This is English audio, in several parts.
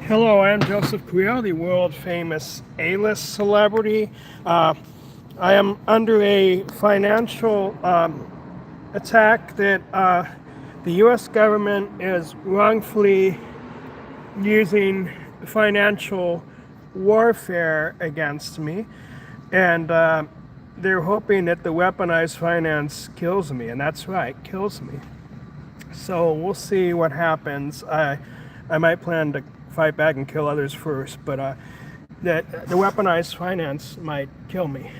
Hello, I'm Joseph Carrillo, the world famous A-list celebrity. I am under a financial attack that the U.S. government is wrongfully using financial warfare against me, and they're hoping that the weaponized finance kills me, and that's right, kills me. So we'll see what happens. I might plan to fight back and kill others first, but that the weaponized finance might kill me.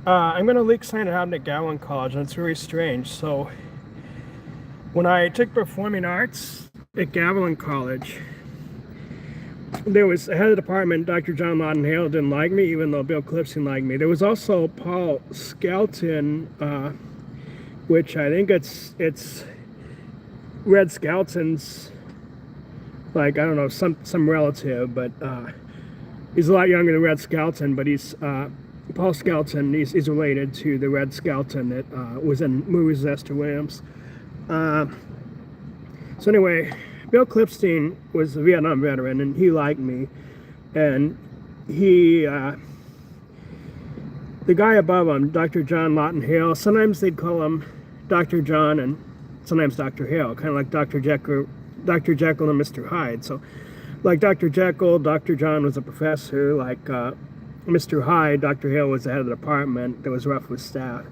I'm going to leak something that happened at Gavilan College, and it's very strange. So when I took performing arts at Gavilan College, there was a head of the department, Dr. John Hale, didn't like me, even though Bill Clips didn't like me. There was also Paul Skelton, which I think it's Red Skelton's, like, I don't know, some relative, but he's a lot younger than Red Skelton, but he's Paul Skelton. He's related to the Red Skelton that was in movies with Esther Williams. So anyway, Bill Clipstein was a Vietnam veteran, and he liked me, and he the guy above him, Dr. John Lawton Hale, sometimes they'd call him Dr. John and sometimes Dr. Hale, kind of like Dr. Jekyll and Mr. Hyde. So like Dr. Jekyll, Dr. John was a professor. Like Mr. Hyde, Dr. Hale was the head of the department that was rough with staff.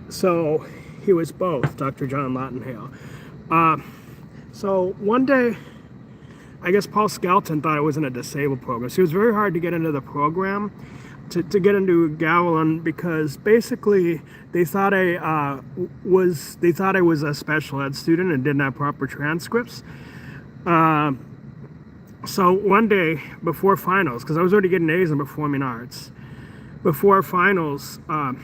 So he was both, Dr. John Lawton Hale. So one day, I guess Paul Skelton thought it was in a disabled program. So it was very hard to get into the program, to get into Gavilan, because basically they thought I was a special ed student and didn't have proper transcripts. So one day before finals, because I was already getting A's in performing arts, before finals, Paul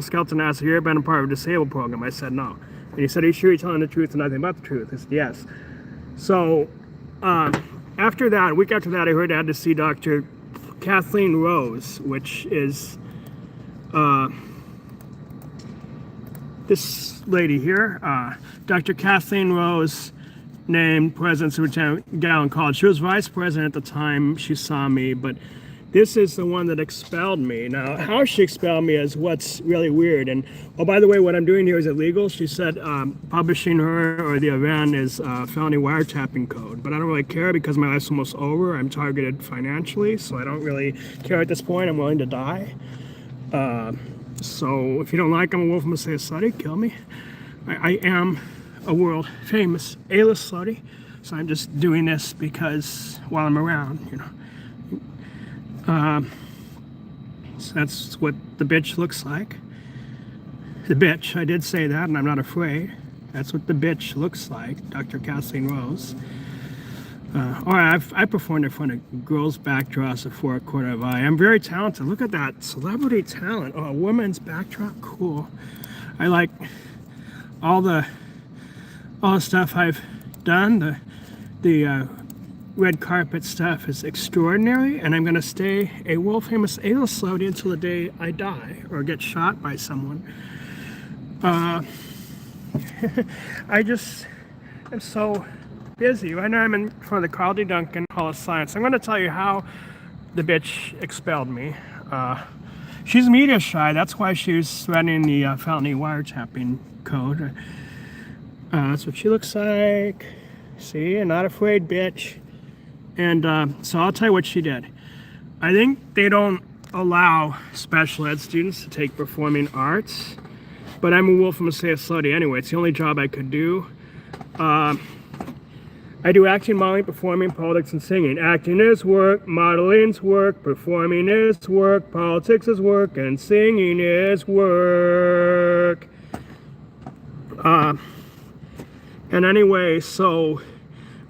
Skelton asked, "Have you ever been a part of a disabled program?" I said no. And he said, "Are you sure you're telling the truth and nothing but the truth?" I said, "Yes." So after that, a week after that, I heard I had to see Dr. Kathleen Rose, which is this lady here, Dr. Kathleen Rose, named President Superintendent Gavilan College. She was vice president at the time she saw me, but this is the one that expelled me. Now, how she expelled me is what's really weird. And, oh, by the way, what I'm doing here is illegal. She said publishing her or the event is felony wiretapping code. But I don't really care because my life's almost over. I'm targeted financially, so I don't really care at this point. I'm willing to die. So if you don't like I'm a wolf, I'm going to say a slutty, kill me. I am a world famous A-list slutty, so I'm just doing this because while I'm around, you know. So that's what the bitch looks like. The bitch, I did say that, and I'm not afraid. That's what the bitch looks like, Dr. Kathleen Rose. I performed in front of girls' backdrops for a quarter of eye. I'm very talented. Look at that celebrity talent. Oh, a woman's backdrop, cool. I like all the stuff I've done. The red carpet stuff is extraordinary, and I'm going to stay a world famous A-list celebrity until the day I die or get shot by someone. I just am so busy. Right now I'm in front of the Carl D. Duncan Hall of Science. I'm going to tell you how the bitch expelled me. She's media shy. That's why she was threatening the felony wiretapping code. That's what she looks like. See, you're not afraid, bitch. And so I'll tell you what she did. I think they don't allow special ed students to take performing arts, but I'm a wolf, I'm gonna say a slutty anyway. It's the only job I could do. I do acting, modeling, performing, politics, and singing. Acting is work, modeling's work, performing is work, politics is work, and singing is work. And anyway, so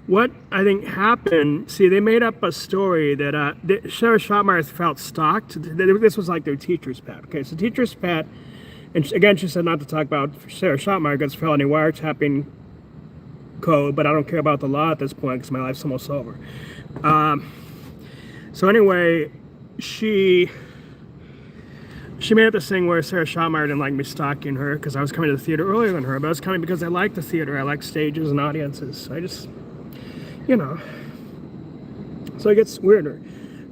what I think happened, see, they made up a story that Sarah Schottmeyer felt stalked. This was like their teacher's pet. Okay, so teacher's pet, and again, she said not to talk about Sarah Schottmeyer because felony wiretapping code, but I don't care about the law at this point because my life's almost over. So anyway, she she made it this thing where Sarah Schotmeyer didn't like me stalking her because I was coming to the theater earlier than her, but I was coming because I like the theater. I like stages and audiences. So I just, you know. So it gets weirder.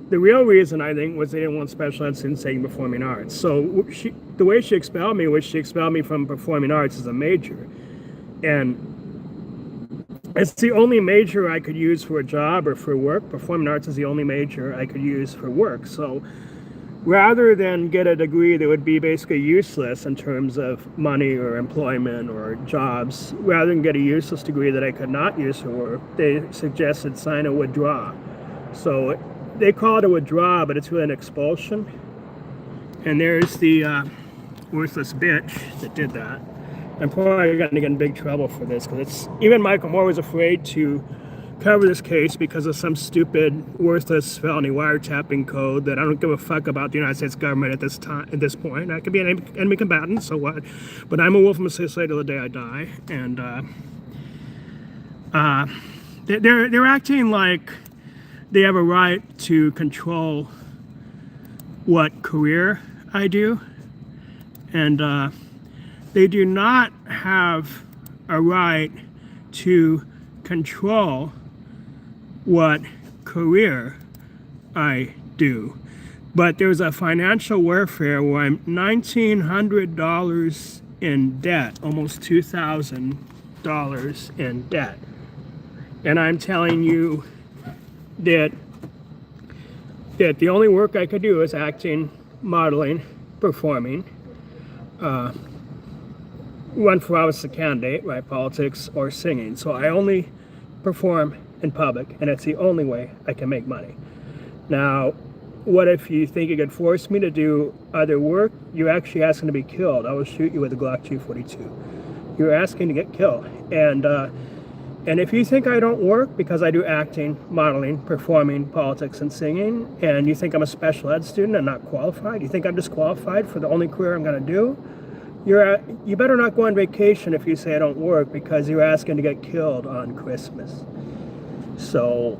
The real reason, I think, was they didn't want special ed students taking performing arts. So the way she expelled me was she expelled me from performing arts as a major. And it's the only major I could use for a job or for work. Performing arts is the only major I could use for work. So rather than get a degree that would be basically useless in terms of money or employment or jobs, rather than get a useless degree that I could not use for work, they suggested sign a withdraw. So they call it a withdraw, but it's really an expulsion. And there's the worthless bitch that did that. I'm probably going to get in big trouble for this because it's even Michael Moore was afraid to cover this case because of some stupid, worthless felony wiretapping code that I don't give a fuck about the United States government at this time. At this point, I could be an enemy combatant, so what? But I'm a wolf from a slave till the day I die, and they're acting like they have a right to control what career I do, and they do not have a right to control what career I do. But there's a financial warfare where I'm $1,900 in debt, almost $2,000 in debt. And I'm telling you that the only work I could do is acting, modeling, performing, run for office as a candidate, right, politics, or singing. So I only perform in public, and it's the only way I can make money. Now, what if you think you could force me to do other work? You're actually asking to be killed. I will shoot you with a Glock 242. You're asking to get killed. And if you think I don't work because I do acting, modeling, performing, politics, and singing, and you think I'm a special ed student and not qualified, you think I'm disqualified for the only career I'm going to do, you better not go on vacation if you say I don't work because you're asking to get killed on Christmas. So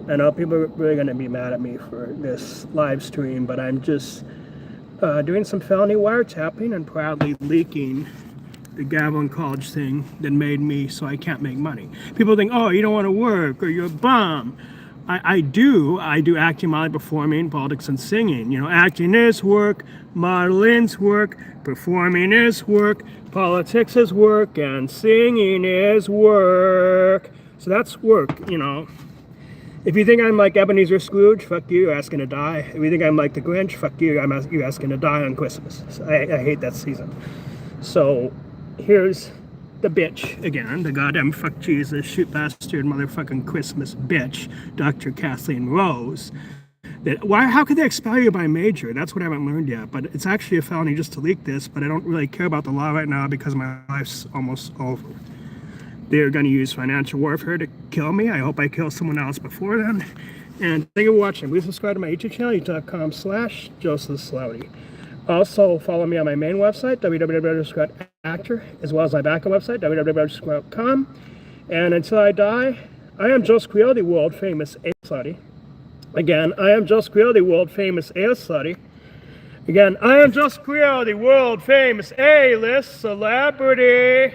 I know people are really going to be mad at me for this live stream, but I'm just doing some felony wiretapping and proudly leaking the Gavilan college thing that made me so I can't make money. People think, oh, you don't want to work or you're a bum. I do acting, modeling, performing, politics, and singing. You know, acting is work, modeling's work, performing is work, politics is work, and singing is work. So that's work, you know. If you think I'm like Ebenezer Scrooge, fuck you, you're asking to die. If you think I'm like the Grinch, fuck you, you're asking to die on Christmas. So I hate that season. So here's the bitch again, the goddamn fuck Jesus, shoot bastard, motherfucking Christmas bitch, Dr. Kathleen Rose. How could they expel you by major? That's what I haven't learned yet. But it's actually a felony just to leak this, but I don't really care about the law right now because my life's almost over. They're going to use financial warfare to kill me. I hope I kill someone else before then. And thank you for watching. Please subscribe to my YouTube channel, youtube.com/josephwcarrillo. Also, follow me on my main website, www.actor, as well as my backup website, www.com. And until I die, I am josephwcarrillo, the world famous A study. Again, I am josephwcarrillo, the world famous A-list study. Again, I am josephwcarrillo, the world famous A-list celebrity.